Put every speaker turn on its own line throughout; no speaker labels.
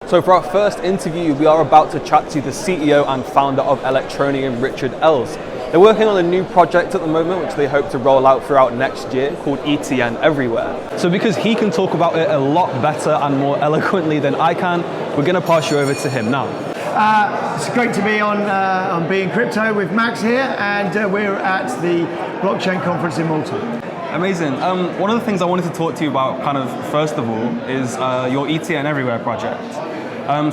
So for our first interview, we are about to chat to the CEO and founder of Electroneum, Richard Ells. They're working on a new project at the moment, which they hope to roll out throughout next year, called ETN Everywhere. So because he can talk about it a lot better and more eloquently than I can, we're going to pass you over to him now.
It's great to be on BeInCrypto with Max here, and we're at the blockchain conference in Malta.
Amazing. One of the things I wanted to talk to you about, kind of first of all, is your ETN Everywhere project.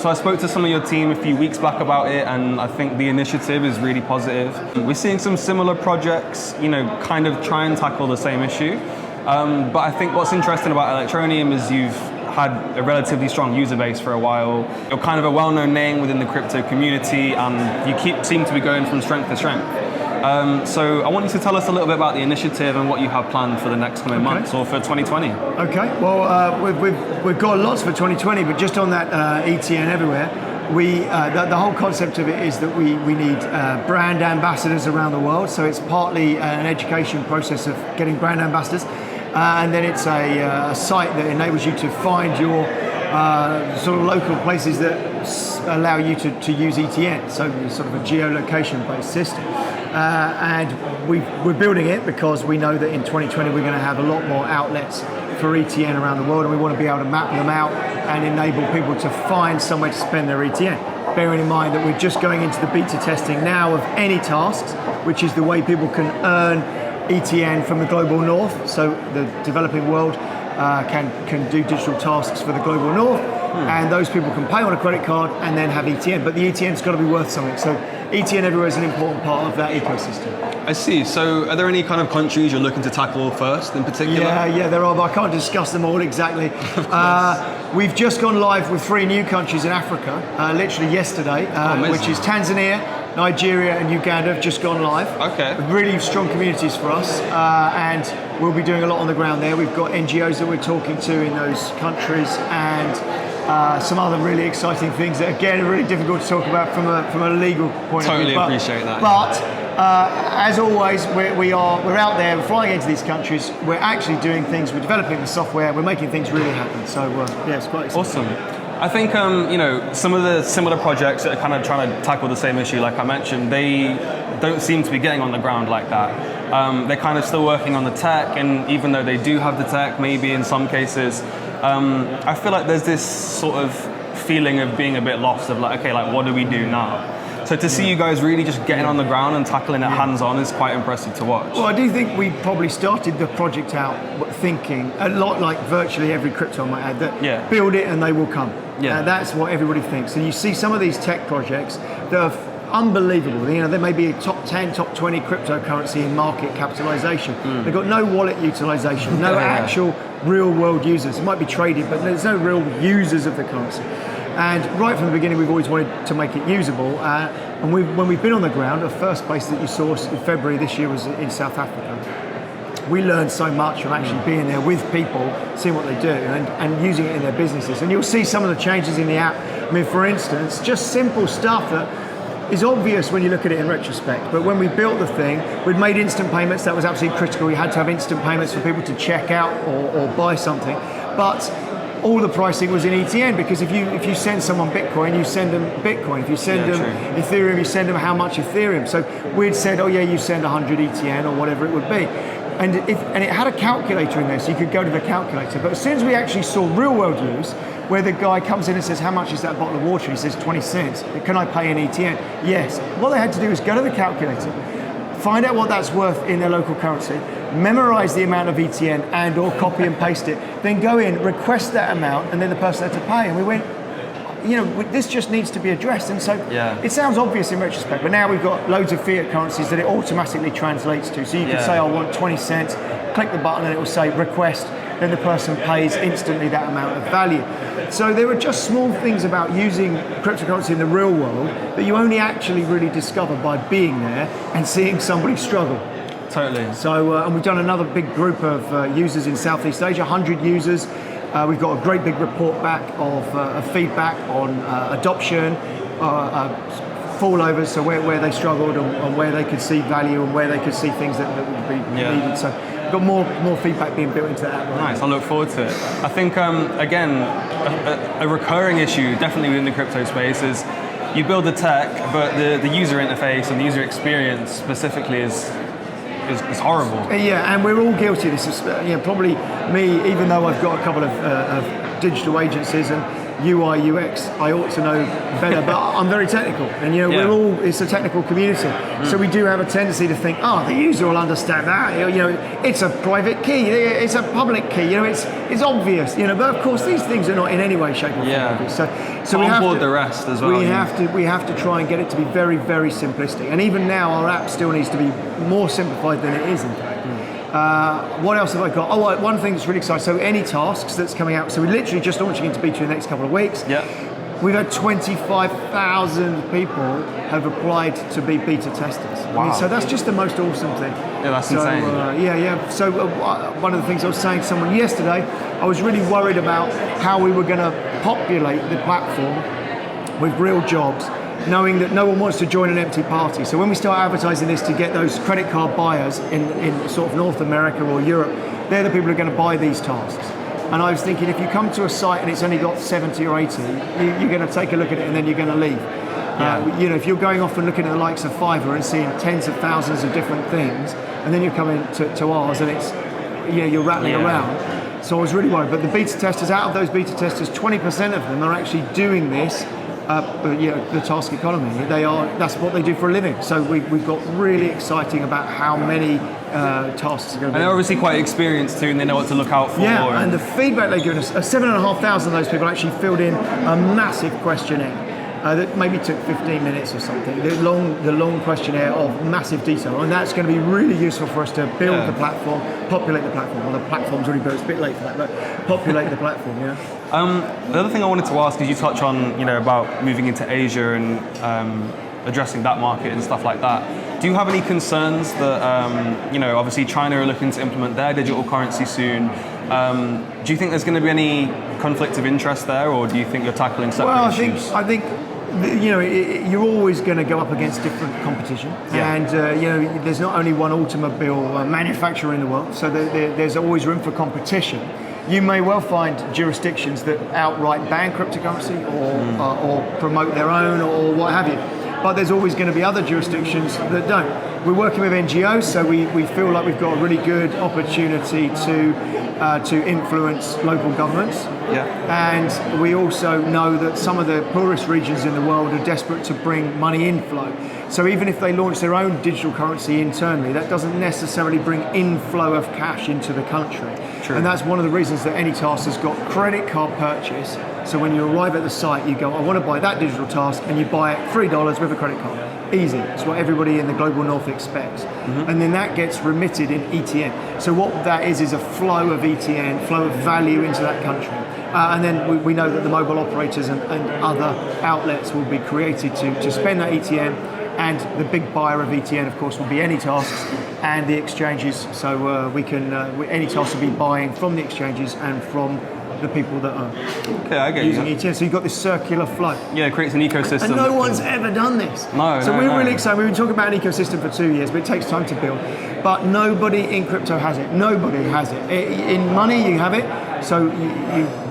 So I spoke to some of your team a few weeks back about it, and I think the initiative is really positive. We're seeing some similar projects, kind of try and tackle the same issue. But I think what's interesting about Electroneum is you've had a relatively strong user base for a while. You're kind of a well-known name within the crypto community, and you seem to be going from strength to strength. So I want you to tell us a little bit about the initiative and what you have planned for the next coming months or for 2020.
Okay, well, we've got lots for 2020, but just on that ETN Everywhere, the whole concept of it is that we need brand ambassadors around the world. So it's partly an education process of getting brand ambassadors, and then it's a site that enables you to find your sort of local places that allow you to use ETN, so sort of a geolocation-based system. And we're building it because we know that in 2020 we're going to have a lot more outlets for ETN around the world, and we want to be able to map them out and enable people to find somewhere to spend their ETN. Bearing in mind that we're just going into the beta testing now of AnyTask, which is the way people can earn ETN from the global north. So the developing world can do digital tasks for the global north, and those people can pay on a credit card and then have ETN. But the ETN's got to be worth something. So ETN Everywhere is an important part of that ecosystem.
I see. So are there any kind of countries you're looking to tackle first in particular?
Yeah, there are, but I can't discuss them all exactly. We've just gone live with 3 new countries in Africa, literally yesterday, which is Tanzania, Nigeria and Uganda have just gone live.
Okay.
Really strong communities for us, and we'll be doing a lot on the ground there. We've got NGOs that we're talking to in those countries, and some other really exciting things that, again, are really difficult to talk about from a legal point of view.
Totally appreciate that.
But as always, we're out there, we're flying into these countries. We're actually doing things. We're developing the software. We're making things really happen. So yeah, it's quite exciting.
Awesome. I think some of the similar projects that are kind of trying to tackle the same issue, like I mentioned, they don't seem to be getting on the ground like that. They're kind of still working on the tech, and even though they do have the tech, maybe in some cases, I feel like there's this sort of feeling of being a bit lost, of like, okay, like what do we do now? So to see you guys really just getting on the ground and tackling it hands-on is quite impressive to watch.
Well, I do think we probably started the project out thinking, a lot like virtually every crypto I might add, that build it and they will come. Yeah. That's what everybody thinks. And you see some of these tech projects that are unbelievable. There may be a top 10, top 20 cryptocurrency in market capitalization. They've got no wallet utilization, no actual real world users. It might be traded, but there's no real users of the currency. And right from the beginning, we've always wanted to make it usable. And when we've been on the ground, the first place that you saw us in February this year was in South Africa. We learned so much from actually being there with people, seeing what they do, and using it in their businesses. And you'll see some of the changes in the app. I mean, for instance, just simple stuff that is obvious when you look at it in retrospect. But when we built the thing, we'd made instant payments. That was absolutely critical. You had to have instant payments for people to check out or buy something. But all the pricing was in ETN, because if you send someone Bitcoin, you send them Bitcoin. If you send them Ethereum, you send them how much Ethereum. So we'd said, oh yeah, you send 100 ETN or whatever it would be. And it had a calculator in there, so you could go to the calculator. But as soon as we actually saw real world use, where the guy comes in and says, how much is that bottle of water? He says 20 cents. Can I pay in ETN? Yes. What they had to do is go to the calculator, find out what that's worth in their local currency, memorize the amount of ETN and or copy and paste it, then go in, request that amount, and then the person had to pay. And we went, this just needs to be addressed. And so it sounds obvious in retrospect, but now we've got loads of fiat currencies that it automatically translates to. So you can say, I want 20 cents, click the button and it will say request, then the person pays instantly that amount of value. So there are just small things about using cryptocurrency in the real world that you only actually really discover by being there and seeing somebody struggle.
Totally.
So, and we've done another big group of users in Southeast Asia, 100 users. We've got a great big report back of feedback on adoption, fallovers, so where they struggled and where they could see value and where they could see things that would be needed. So we've got more feedback being built into that.
Nice, I look forward to it. I think, again, a recurring issue, definitely within the crypto space, is you build the tech, but the user interface and the user experience specifically is horrible.
Yeah, and we're all guilty of this. Probably me, even though I've got a couple of digital agencies and UI, UX, I ought to know better, but I'm very technical, and it's a technical community, so we do have a tendency to think, the user will understand that, it's a private key, it's a public key, it's obvious, but of course these things are not in any way, shape or form obvious. So we have to
the rest as well.
We have to try and get it to be very, very simplistic, and even now our app still needs to be more simplified than it is in fact. What else have I got? Oh, one thing that's really exciting. So AnyTasks that's coming out. So we're literally just launching into beta in the next couple of weeks.
Yeah.
We've had 25,000 people have applied to be beta testers.
Wow.
I mean, so that's just the most awesome thing.
Yeah, that's insane.
So one of the things I was saying to someone yesterday, I was really worried about how we were going to populate the platform with real jobs, knowing that no one wants to join an empty party. So when we start advertising this to get those credit card buyers in sort of North America or Europe, they're the people who are going to buy these tasks. And I was thinking, if you come to a site and it's only got 70 or 80, you're going to take a look at it and then you're going to leave. If you're going off and looking at the likes of Fiverr and seeing tens of thousands of different things, and then you're coming to ours and it's, you're rattling around. So I was really worried. But the beta testers, out of those beta testers, 20% of them are actually doing this. The task economy. That's what they do for a living. So we've got really exciting about how many tasks are going to be.
And they're obviously quite experienced too, and they know what to look out for.
Yeah, and the feedback they've given us, 7,500 of those people actually filled in a massive questionnaire that maybe took 15 minutes or something. The long questionnaire of massive detail, and that's going to be really useful for us to build the platform, populate the platform. Well, the platform's already built; it's a bit late for that, but populate the platform.
The other thing I wanted to ask is, you touch on about moving into Asia and addressing that market and stuff like that. Do you have any concerns that obviously China are looking to implement their digital currency soon? Do you think there's going to be any conflict of interest there, or do you think you're tackling separate issues?
I think you're always going to go up against different competition, and there's not only one automobile manufacturer in the world, so there's always room for competition. You may well find jurisdictions that outright ban cryptocurrency or promote their own or what have you. But there's always going to be other jurisdictions that don't. We're working with NGOs, so we feel like we've got a really good opportunity to influence local governments. And we also know that some of the poorest regions in the world are desperate to bring money inflow. So even if they launch their own digital currency internally, that doesn't necessarily bring inflow of cash into the country. True. And that's one of the reasons that AnyTask has got credit card purchase. So when you arrive at the site, you go, I want to buy that digital task, and you buy it $3 with a credit card. Easy. It's what everybody in the global north expects. And then that gets remitted in ETN. So what that is a flow of ETN, flow of value into that country. And then we know that the mobile operators and other outlets will be created to spend that ETN. And the big buyer of ETN, of course, will be AnyTasks and the exchanges. So AnyTasks will be buying from the exchanges and from the people that are using ETN. So you've got this circular flow.
Yeah, it creates an ecosystem.
And no one's ever done this. So we're really excited. We've been talking about an ecosystem for 2 years, but it takes time to build. But nobody in crypto has it. Nobody has it. In money, you have it. So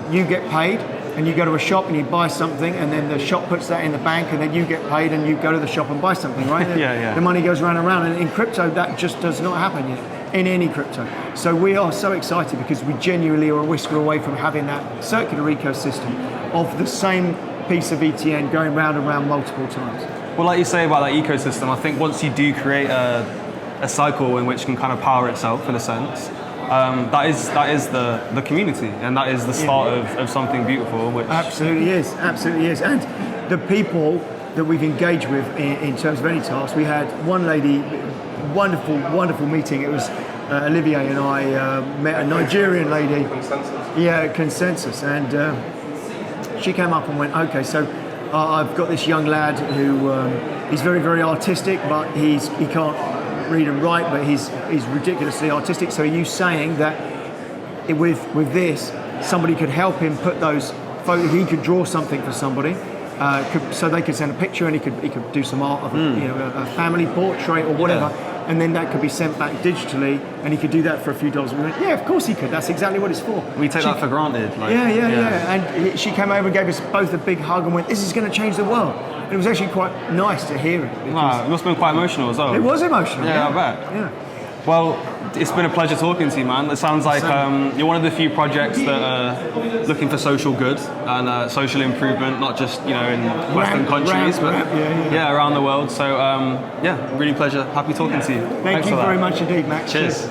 you get paid. And you go to a shop and you buy something, and then the shop puts that in the bank, and then you get paid and you go to the shop and buy something, right? The money goes round and round. And in crypto, that just does not happen yet, in any crypto. So we are so excited because we genuinely are a whisker away from having that circular ecosystem of the same piece of ETN going round and round multiple times.
Well, like you say about that ecosystem, I think once you do create a cycle in which it can kind of power itself, in a sense, that is the community, and that is the start of something beautiful. Which
absolutely is, and the people that we've engaged with in terms of AnyTask, we had one lady, wonderful meeting. It was Olivier and I met a Nigerian lady. Consensus, and she came up and went, okay, so I've got this young lad who he's very, very artistic, but he can't read and write, but he's ridiculously artistic. So are you saying that with this, somebody could help him put those photos, he could draw something for somebody, so they could send a picture, and he could do some art of a family portrait or whatever, and then that could be sent back digitally, and he could do that for a few dollars. We went, yeah, of course he could. That's exactly what it's for.
We take that for granted. Like,
And she came over and gave us both a big hug and went, "This is going to change the world." And it was actually quite nice to hear it.
Wow, it must have been quite emotional as well.
It was emotional.
Yeah, I bet.
Yeah.
Well, it's been a pleasure talking to you, man. It sounds like you're one of the few projects that are looking for social good and social improvement, not just in Western countries, but around the world. So really pleasure. Happy talking to you.
Thank you very much indeed, Max.
Cheers.